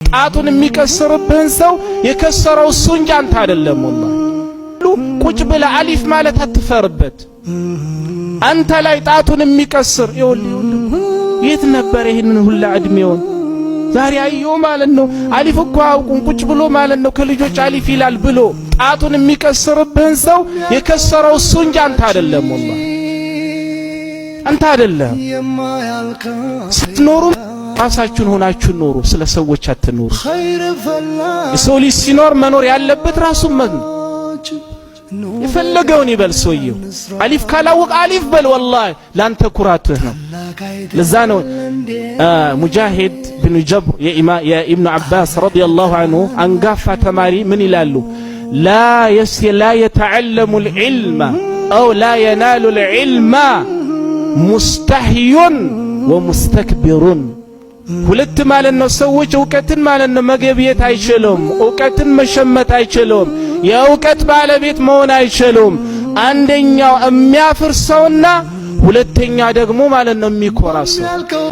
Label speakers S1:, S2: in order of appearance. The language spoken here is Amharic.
S1: ጣቱን የሚቀስርብህን ሰው የከሰረው እሱ እንጂ አንተ አይደለም። ወላሂ ቁጭ ብለህ አሊፍ ማለት አትፈርበት። አንተ ላይ ጣቱን የሚቀስር የት ነበር ይሄንን ሁላ እድሜውን ዛሬ አየው ማለት ነው። አሊፍ እኮ አውቁን ቁጭ ብሎ ማለት ነው ከልጆች አሊፍ ይላል ብሎ ጣቱን የሚቀስርብህን ሰው የከሰረው እሱ እንጂ አንተ አይደለም። ወላሂ አንተ አይደለም። ስትኖሩ ራሳችሁን ሆናችሁ ኖሩ፣ ስለ ሰዎች አትኖሩ። የሰው ልጅ ሲኖር መኖር ያለበት ራሱን ነው። የፈለገውን ይበል ሰውየው። አሊፍ ካላወቅ አሊፍ በል፣ ወላሂ ላንተ ኩራትህ ነው። ለዛ ነው ሙጃሂድ ብን ጀብር የኢብኑ አባስ ረዲየላሁ ዐንሁ አንጋፋ ተማሪ ምን ይላሉ? ላ የተዓለሙ ልዕልመ አው ላ የናሉ ልዕልመ ሙስተህዩን ወሙስተክቢሩን። ሁለት ማለት ነው ሰዎች እውቀትን ማለት ነው መገብየት አይችሉም፣ እውቀትን መሸመት አይችሉም፣ የእውቀት ባለቤት መሆን አይችሉም። አንደኛው የሚያፍር ሰውና ሁለተኛ ደግሞ ማለት ነው የሚኮራ ሰው።